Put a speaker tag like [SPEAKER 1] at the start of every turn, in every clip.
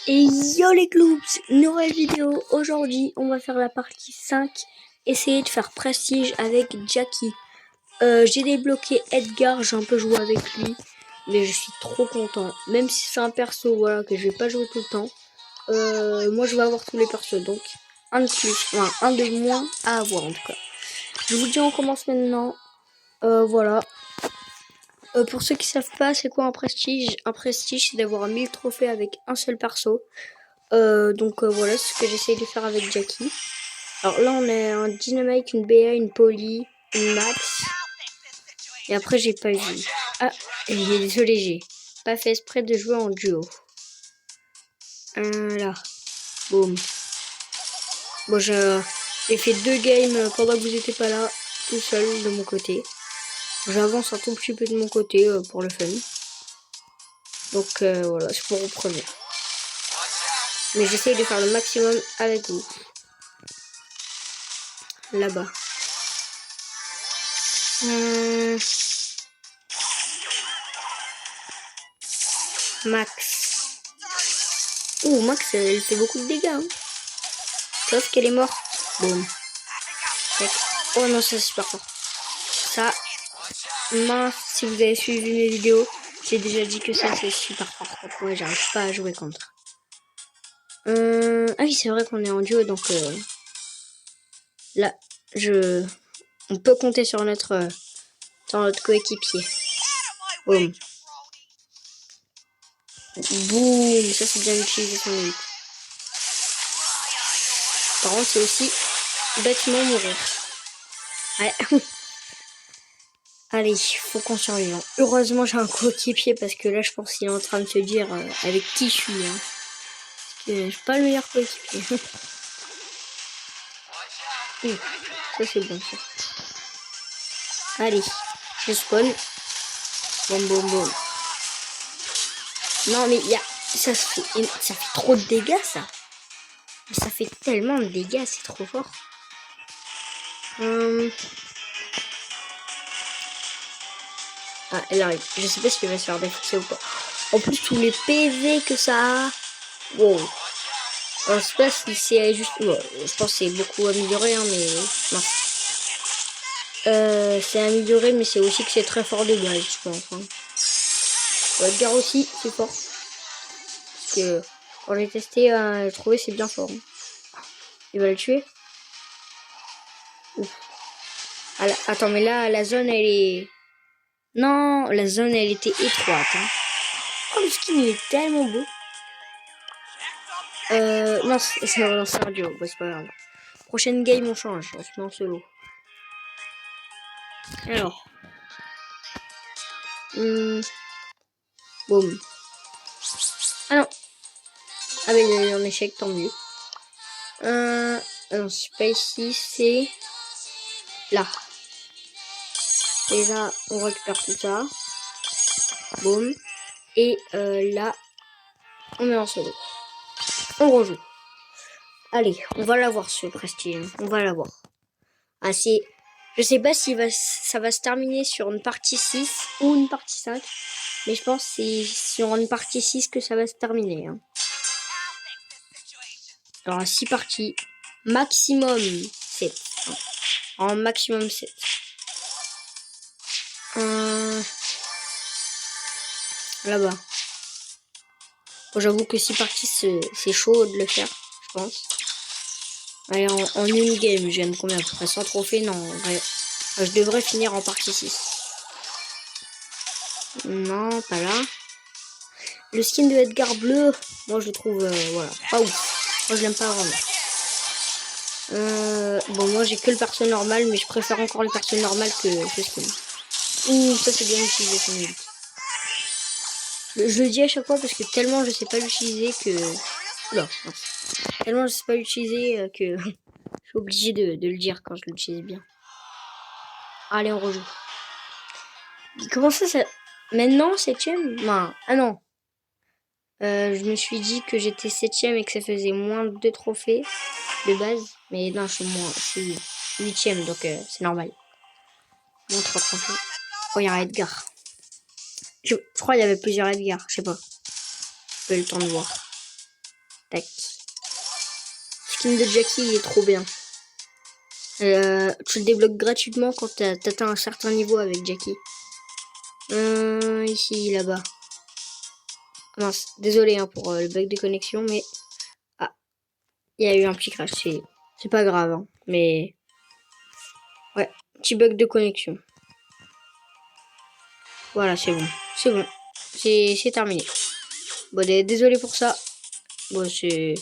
[SPEAKER 1] Et yo les clowns, nouvelle vidéo. Aujourd'hui, on va faire la partie 5. Essayer de faire prestige avec Jackie. J'ai débloqué Edgar, j'ai un peu joué avec lui. Mais je suis trop content. Même si c'est un perso voilà, que je vais pas jouer tout le temps. Moi, je vais avoir tous les persos. Donc, un de plus, enfin, un de moins à avoir en tout cas. Je vous dis, on commence maintenant. Voilà. Pour ceux qui savent pas, c'est quoi un prestige? Un prestige, c'est d'avoir 1000 trophées avec un seul perso. Donc voilà, c'est ce que j'essaye de faire avec Jackie. Alors là, on a un Dynamite, une BA, une Polly, une Max. Et après, j'ai pas vu. Ah, désolé, j'ai pas fait exprès de jouer en duo. Là, boum. Bon, j'ai fait 2 games pendant que vous étiez pas là, tout seul de mon côté. J'avance un tout petit peu de mon côté pour le fun. Donc voilà, c'est pour reprendre. Mais j'essaye de faire le maximum avec vous. Là-bas. Max. Ouh, Max, elle fait beaucoup de dégâts. Hein. Sauf qu'elle est morte. Boum. Oh non, ça c'est super fort. Ça, mince, si vous avez suivi mes vidéos, j'ai déjà dit que ça c'est super fort. Ouais, j'arrive pas à jouer contre. Ah oui, c'est vrai qu'on est en duo, donc là, on peut compter sur notre coéquipier. Boum. Boum, ça c'est bien utilisé son limite. Par contre, c'est aussi bêtement mourir. Ouais. Allez, faut qu'on survive. Heureusement, j'ai un coéquipier parce que là, je pense qu'il est en train de se dire avec qui je suis. Hein. Parce que je suis pas le meilleur coéquipier. Ça, c'est bon, ça. Allez, je spawn. Boum, boum, boum. Non, mais ça fait trop de dégâts, ça. Mais ça fait tellement de dégâts, c'est trop fort. Ah, elle arrive. Je sais pas si elle va se faire défoncer ou pas. En plus, tous les PV que ça a. Wow. Alors, je sais pas si c'est juste. Bon, je pense que c'est beaucoup amélioré, hein, mais. Non. C'est amélioré, mais c'est aussi que c'est très fort de base, je pense. Hein. Edgar aussi, c'est fort. Parce que quand j'ai testé, j'ai trouvé c'est bien fort. Hein. Il va le tuer. Ouf. Ah, attends, mais là, la zone, elle est. Non, la zone, elle était étroite. Hein. Oh, le skin, il est tellement beau. Non, c'est un duo, bah, c'est pas grave. Prochaine game, on change, on se met en solo. Alors. Boum. Ah non. Ah mais il y a eu un échec, tant mieux. Non, c'est pas ici, c'est là. Et là, on récupère tout ça. Boum. Et là, on est en solo. On rejoue. Allez, on va l'avoir ce prestige. On va l'avoir. Ah, c'est... Je sais pas si ça va se terminer sur une partie 6 ou une partie 5. Mais je pense que c'est sur une partie 6 que ça va se terminer. Hein. Alors, 6 parties. Maximum 7. Hein. En maximum 7. Là-bas. Bon, j'avoue que 6 parties, c'est chaud de le faire, je pense. Allez, en une game, j'aime combien à peu près 100 trophées? Non, en vrai. Je devrais finir en partie 6. Non, pas là. Le skin de Edgar bleu, moi je le trouve, voilà, pas ouf. Moi je l'aime pas vraiment. Bon, moi j'ai que le perso normal, mais je préfère encore le perso normal que le skin. Ouh, ça c'est bien utilisé son ult. Je le dis à chaque fois parce que tellement je sais pas l'utiliser que... Oula, non. Tellement je sais pas l'utiliser que je suis obligé de le dire quand je l'utilise bien. Allez, on rejoue. Comment ça Maintenant, 7ème? Non. Ah non. Je me suis dit que j'étais 7ème et que ça faisait moins de 2 trophées de base. Mais non, je suis 8ème, donc c'est normal. Moins 3 trophées. Oh, il y a un Edgar. Je crois qu'il y avait plusieurs Edgar, je sais pas. J'ai pas eu le temps de voir. Tac. Skin de Jackie, il est trop bien. Tu le débloques gratuitement quand t'atteins un certain niveau avec Jackie. Ici, là-bas. Mince, désolé hein, pour le bug de connexion, mais... Ah, il y a eu un petit crash, c'est pas grave, hein, mais... Ouais, petit bug de connexion. Voilà, c'est bon, c'est terminé. Bon, désolé pour ça. Bon, c'est...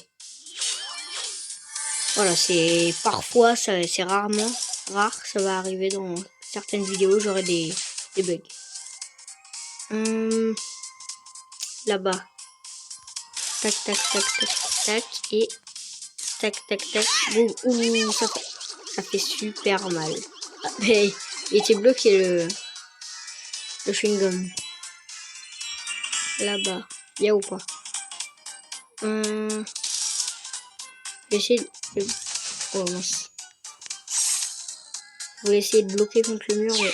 [SPEAKER 1] Voilà, c'est... Parfois, c'est rarement... Rare, ça va arriver dans certaines vidéos, j'aurai des bugs. Là-bas. Tac, tac, tac, tac, tac, et... Tac, tac, tac, boum, ouh, ça fait super mal. Ah, mais il était bloqué le chewing-gum. Là-bas, y'a ou pas? Je vais essayer de... Oh mince. Je vais essayer de bloquer contre le mur, mais...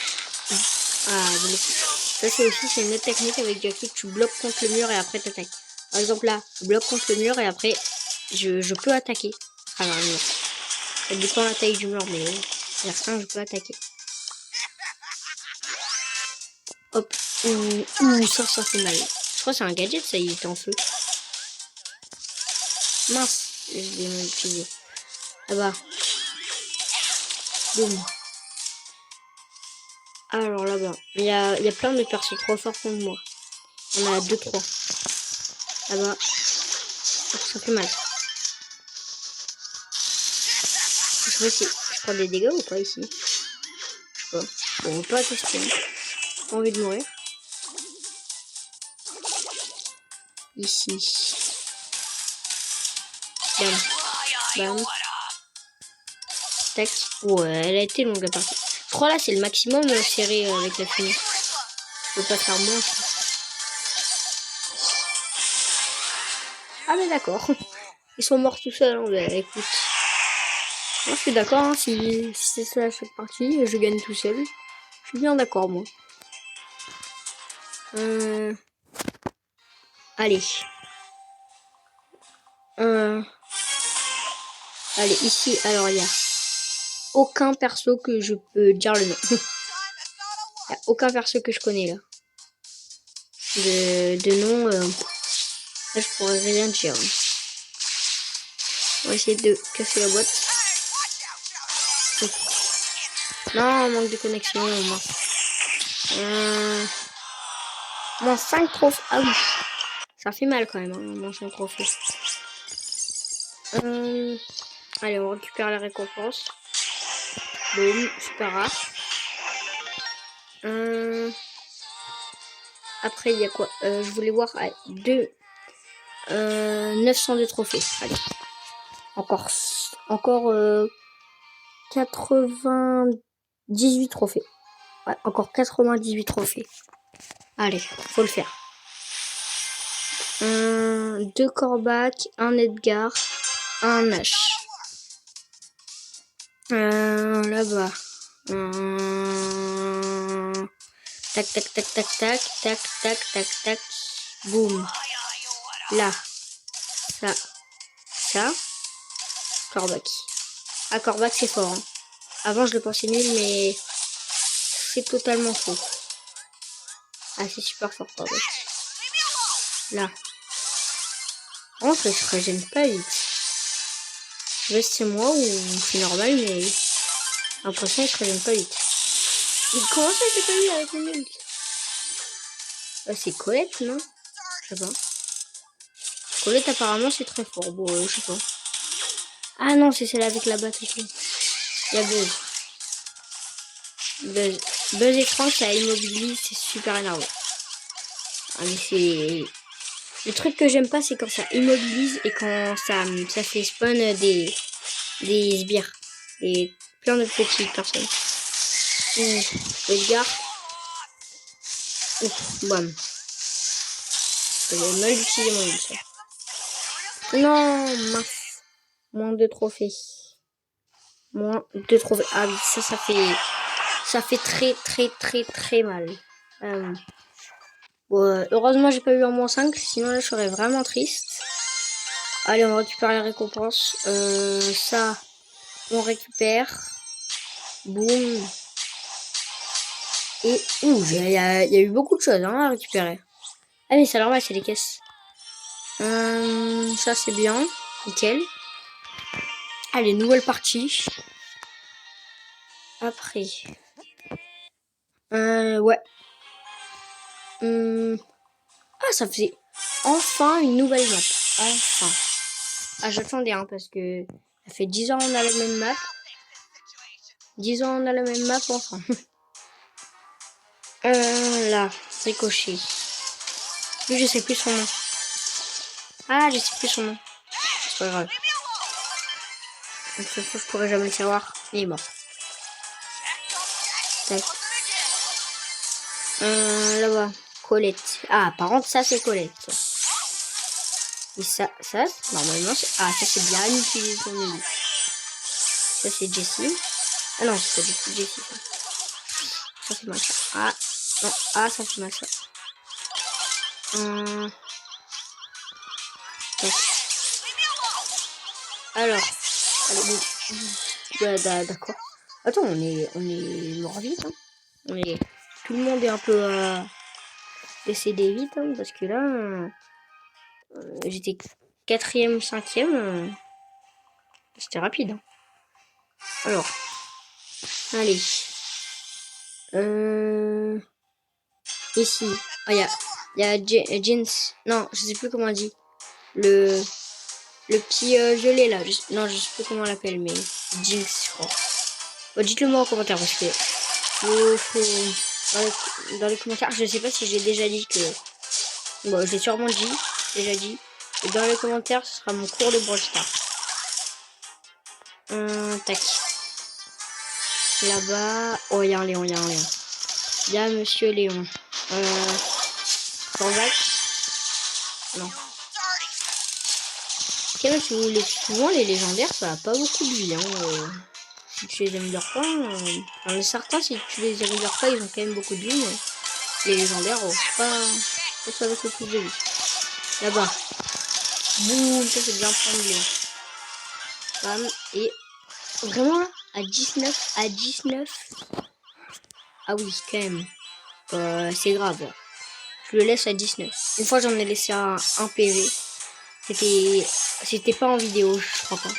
[SPEAKER 1] Ah, bloquer. Ça c'est une autre technique avec Jackie, tu bloques contre le mur et après t'attaques. Par exemple là, je bloque contre le mur et après je peux attaquer à travers le mur. Ça dépend de la taille du mur, mais certains je peux attaquer. Hop, ouh, ça fait mal. Je crois que c'est un gadget, ça, il était en feu. Mince, je l'ai mal utilisé. Là-bas. Boum. Alors là-bas, il y a plein de persos trop forts contre moi. Il y en a 2-3. Là-bas. Ça fait mal. Je sais si je prends des dégâts ou pas ici. Je sais pas. Bon, pas tester. Pas envie de mourir. Ici. Bam. Bam. Tac. Ouais, elle a été longue la partie. Je crois là c'est le maximum serré avec la fumée. Je peux pas faire moins. Ah mais d'accord. Ils sont morts tout seuls. Hein. Bah, écoute. Moi je suis d'accord. Hein, si c'est ça cette partie, je gagne tout seul. Je suis bien d'accord moi. Allez. Allez, ici, alors il y a aucun perso que je peux dire le nom. Il y a aucun perso que je connais là. De nom, là je pourrais rien dire. On va essayer de casser la boîte. Non, manque de connexion, mince. Moins 5 trophées. Ah oui. Ça fait mal quand même, hein, moins 5 trophées. Allez, on récupère la récompense. Boum, super rare. Après, il y a quoi? Je voulais voir 902 trophées. Allez. Encore 98 trophées. Ouais, encore 98 trophées. Allez, faut le faire. 2 Corbac, un Edgar, un Nash. Là-bas. Tac, tac, tac, tac, tac, tac, tac, tac, tac. Boum. Là. Ça. Corbac. Ah, Corbac, c'est fort. Hein. Avant, je le pensais nul, mais c'est totalement faux. Ah, c'est super fort, Corbac. Là. En fait, je régène pas vite. Je sais c'est moi ou c'est normal, mais j'ai l'impression que je régène pas vite. Mais comment ça, j'ai pas eu avec le nul? C'est Colette, non? Je sais pas. Colette, apparemment, c'est très fort. Bon, je sais pas. Ah non, c'est celle avec la batte. Il y a Buzz. Buzz étrange, ça immobilise, c'est super énervant. Ah, mais c'est... Le truc que j'aime pas, c'est quand ça immobilise et quand ça fait spawn des sbires. Et plein de petites personnes. Edgar. Ouf, bam. J'ai mal utilisé mon ult. Non, mince. Moins de trophées. Moins de trophées. Ah oui, ça fait très très très très mal. Bon, heureusement j'ai pas eu un moins 5, sinon là je serais vraiment triste. Allez, on récupère les récompenses. Ça, on récupère. Boum. Et il y a eu beaucoup de choses à récupérer. Ah mais c'est normal, c'est les caisses. Ça c'est bien, nickel. Allez, nouvelle partie. Après. Ouais. Ah, ça faisait enfin une nouvelle map. Enfin. Ah, j'attendais, parce que ça fait 10 ans on a la même map. 10 ans on a la même map, enfin. Là, ricochet. Lui, je sais plus son nom. Ah, je sais plus son nom. C'est pas grave. De toute façon, je pourrais jamais le savoir. Il est mort. Tac. Là-bas. Colette. Ah, par contre, ça, c'est Colette. Et ça, normalement, c'est... Ah, ça, c'est bien utilisé son élu. Ça, c'est Jessie. Ah non, c'est pas du tout Jessie, ça. Ça, c'est mal ça. Ah, non. Ah, ça, c'est mal ça. Tac. Alors. Allez, bon. D'accord. Attends, on est mort vite, tout le monde est un peu décédé vite, parce que là, j'étais 4ème, 5ème, c'était rapide. Alors, allez. Ici, il y a Jeans. Non, je sais plus comment on dit. Le petit violet là. Non, je sais plus comment on l'appelle, mais Jinx, je crois. Bon, dites-le moi en commentaire parce que dans les commentaires, je sais pas si j'ai déjà dit que. Bon, je l'ai sûrement déjà dit. Et dans les commentaires, ce sera mon cours de Brawl Stars. Tac. Là-bas. Oh, il y a un Léon, il y a Monsieur Léon. Corvac. Non. Ok, mais si vous voulez souvent les légendaires, ça a pas beaucoup de vie. Si tu les améliores pas, on est certain, si tu les améliores pas, ils ont quand même beaucoup de vie. Mais les légendaires, pas ça avec le plus de vie. Là-bas. Boum, ça c'est bien prendre Léon. Bam, et vraiment là, à 19. Ah oui, quand même. C'est grave. Je le laisse à 19. Une fois j'en ai laissé un PV. C'était pas en vidéo, je crois pas.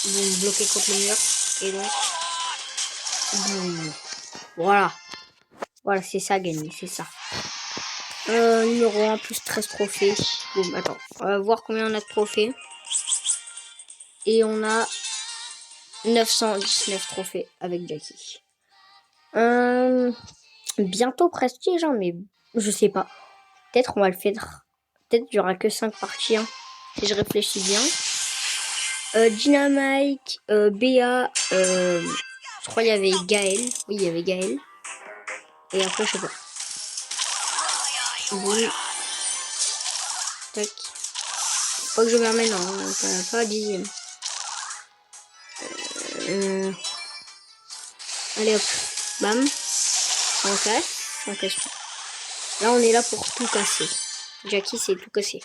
[SPEAKER 1] Boum, bloqué contre le mur. Et donc. Boum. Voilà. Voilà, c'est ça gagner, c'est ça. Numéro 1 plus 13 trophées. Boum, attends. On va voir combien on a de trophées. Et on a 919 trophées avec Jackie. Bientôt prestige, mais je sais pas. Peut-être on va le faire. Peut-être il y aura que 5 parties, si je réfléchis bien. Dynamite, Béa, je crois il y avait Gaël. Oui, il y avait Gaël. Et après, je sais pas. Oui. Tac. Faut que je me remette, non, pas à 10ème. Allez hop. Bam. On casse. Là, on est là pour tout casser. Jackie, c'est tout casser.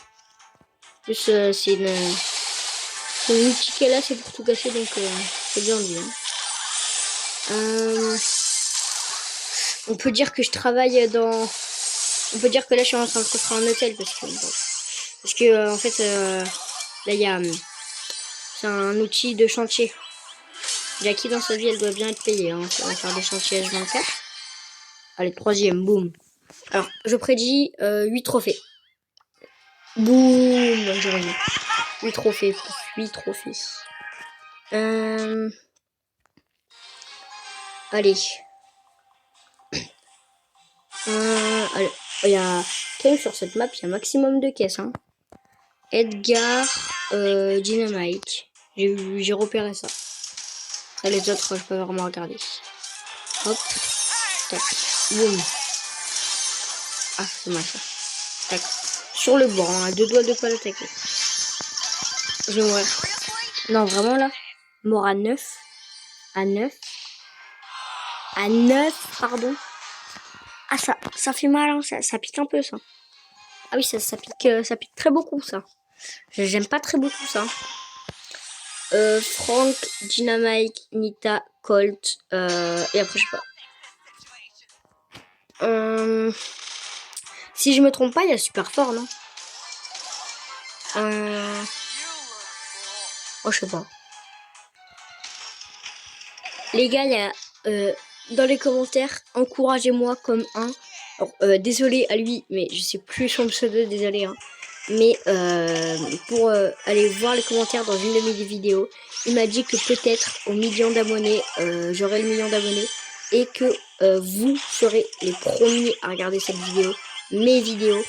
[SPEAKER 1] Plus, c'est une outil qu'elle a, c'est pour tout casser, donc c'est bien dit. On peut dire que je travaille dans... On peut dire que là, je suis en train de construire un hôtel, parce que en fait, là, il y a... c'est un outil de chantier. Jackie, dans sa vie, elle doit bien être payée. Ça va faire des chantiers H24. Allez, 3ème, boum. Alors, je prédis 8 trophées. Boum, j'ai revu. 8 trophées, 8 trophées. Allez. Allez. Il y a... Quand même, sur cette map, il y a un maximum de caisses. Edgar, Dynamite. J'ai repéré ça. Après, les autres, je peux vraiment regarder. Hop. Tac. Boum. Ah, c'est mal ça. Tac. Sur le bord, à 2 doigts de pas l'attaquer. Je vais mourir. Non, vraiment là. Mort à 9. À 9. À 9, pardon. Ah, ça fait mal, ça pique un peu, ça. Ah oui, ça pique très beaucoup, ça. J'aime pas très beaucoup ça. Frank, Dynamite, Nita, Colt, et après je sais pas. Si je me trompe pas, il y a super fort, non? Oh, je sais pas. Les gars, il y a dans les commentaires, encouragez-moi comme un. Alors, désolé à lui, mais je sais plus son pseudo, désolé. Hein. Mais pour aller voir les commentaires dans une de mes vidéos, il m'a dit que peut-être au million d'abonnés, j'aurai le million d'abonnés et que vous serez les premiers à regarder cette vidéo, mes vidéos.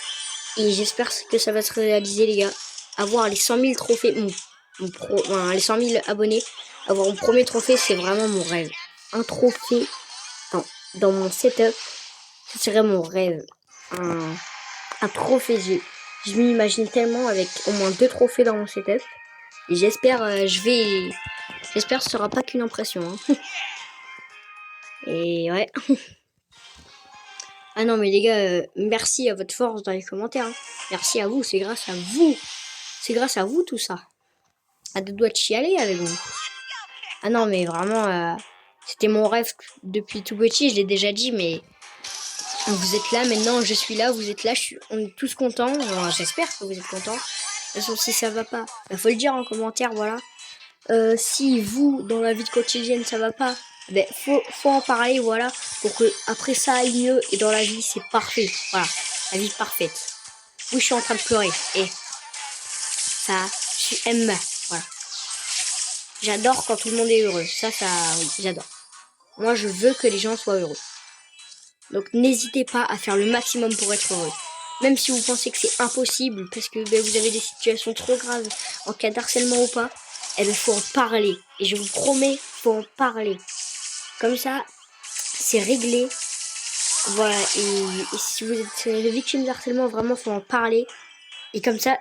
[SPEAKER 1] Et j'espère que ça va se réaliser, les gars. Avoir les 100 000 trophées, les 100 000 abonnés, avoir mon premier trophée, c'est vraiment mon rêve. Un trophée dans mon setup, ce serait mon rêve. Un trophée, je m'imagine tellement avec au moins 2 trophées dans mon setup. Et j'espère, j'espère que ce sera pas qu'une impression. Hein. Et ouais. Ah non, mais les gars, merci à votre force dans les commentaires. Hein. Merci à vous, c'est grâce à vous. C'est grâce à vous tout ça. À deux doigts de chialer avec vous. Ah non, mais vraiment, c'était mon rêve depuis tout petit, je l'ai déjà dit, mais vous êtes là maintenant, je suis là, vous êtes là, on est tous contents. J'espère que vous êtes contents. De toute façon, si ça va pas, faut le dire en commentaire, voilà. Si vous, dans la vie quotidienne, ça va pas, ben faut en parler, voilà, pour que après ça aille mieux et dans la vie, c'est parfait. Voilà, la vie parfaite. Oui, je suis en train de pleurer. Et ça, je suis Emma. Voilà. J'adore quand tout le monde est heureux. Ça, oui, j'adore. Moi, je veux que les gens soient heureux. Donc, n'hésitez pas à faire le maximum pour être heureux. Même si vous pensez que c'est impossible, parce que vous avez des situations trop graves, en cas d'harcèlement ou pas, eh ben, faut en parler. Et je vous promets, faut en parler. Comme ça, c'est réglé. Voilà. Et si vous êtes victime d'harcèlement, vraiment, faut en parler. Et comme ça,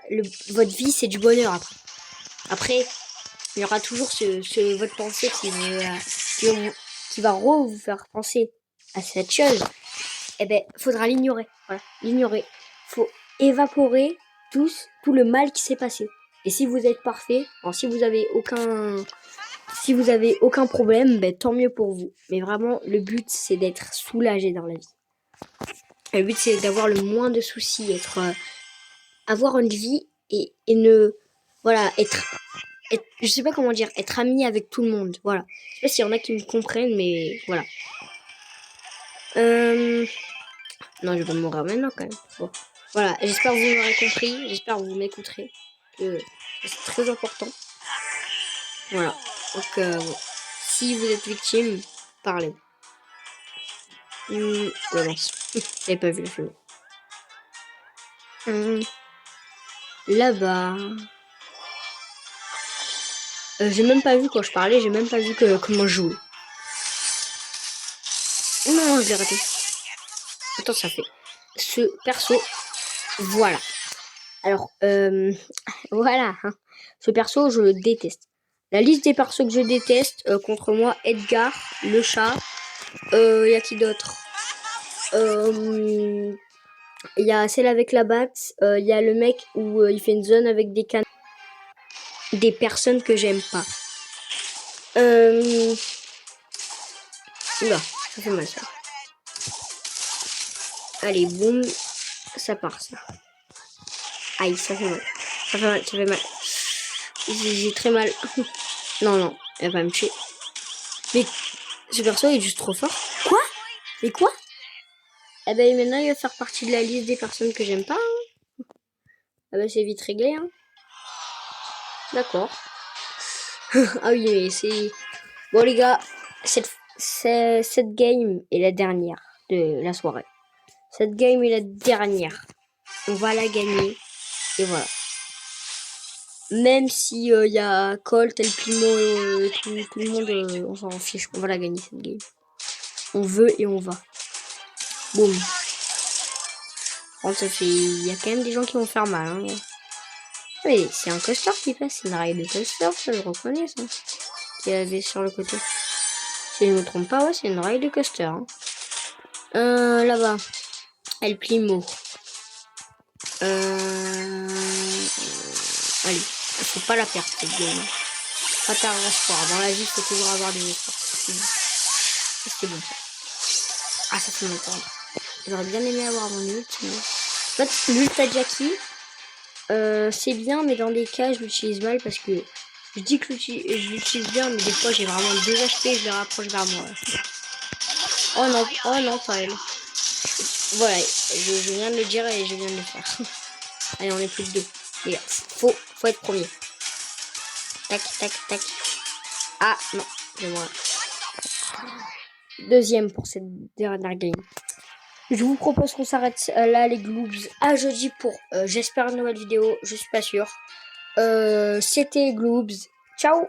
[SPEAKER 1] votre vie, c'est du bonheur après. Après, il y aura toujours votre pensée qui va vous faire penser à cette chose. Eh ben, faudra l'ignorer. Voilà, l'ignorer. Faut évaporer tout le mal qui s'est passé. Et si vous êtes parfait, si vous avez aucun problème, ben, tant mieux pour vous. Mais vraiment, le but, c'est d'être soulagé dans la vie. Le but, c'est d'avoir le moins de soucis, avoir une vie et ne, voilà, je sais pas comment dire, être ami avec tout le monde, voilà. Je sais pas s'il y en a qui me comprennent, mais voilà. Non, je vais pas mourir maintenant quand même. Bon, voilà, j'espère que vous m'aurez compris, j'espère que vous m'écouterez, que c'est très important. Voilà, donc bon. Si vous êtes victime, parlez. Ouais, non, j'avais pas vu le film. Là-bas... j'ai même pas vu quand je parlais, j'ai même pas vu comment je jouais. Non, je l'ai raté. Attends, ça fait... Ce perso, voilà. Alors, voilà. Hein. Ce perso, je le déteste. La liste des persos que je déteste, contre moi, Edgar, le chat. Y a qui d'autre? Il y a celle avec la batte. Il y a le mec où il fait une zone avec des canons. Des personnes que j'aime pas. Oula, ça fait mal ça. Allez, boum. Ça part ça. Aïe, ça fait mal. Ça fait mal. J'ai très mal. Non, elle va me tuer. Mais ce perso est juste trop fort. Quoi? Mais quoi? Eh ben maintenant il va faire partie de la liste des personnes que j'aime pas. Hein. Ah ben c'est vite réglé. Hein. D'accord. Ah oui, mais c'est... Bon les gars, cette game est la dernière de la soirée. Cette game est la dernière. On va la gagner. Et voilà. Même si y a Colt, El Primo, tout le monde, on s'en fiche. On va la gagner cette game. On veut et on va. Boum. Bon, ça fait... Il y a quand même des gens qui vont faire mal. Hein. Oui, c'est un coaster qui passe. C'est une rail de coaster, ça, je reconnais ça. Qu'il y avait sur le côté. Si je ne me trompe pas, ouais, c'est une rail de coaster. Hein. Là-bas. El Primo. Allez, faut pas la perdre cette game. Pas perdre l'espoir. Dans la vie, faut toujours avoir des espoirs. C'est bon ça. Ah, ça fait longtemps. J'aurais bien aimé avoir mon ult. Mais... En fait, l'ult à Jackie, c'est bien, mais dans des cas, je l'utilise mal parce que je dis que je l'utilise bien, mais des fois, j'ai vraiment 2 HP et je les rapproche vers moi. Oh non, pas elle. Voilà, je viens de le dire et je viens de le faire. Allez, on est plus de 2. Les gars, faut être premier. Tac, tac, tac. Ah, non, c'est moi. Deuxième pour cette dernière game. Je vous propose qu'on s'arrête là, les Gloobs, à jeudi pour, j'espère, une nouvelle vidéo. Je suis pas sûr. C'était Gloobs. Ciao!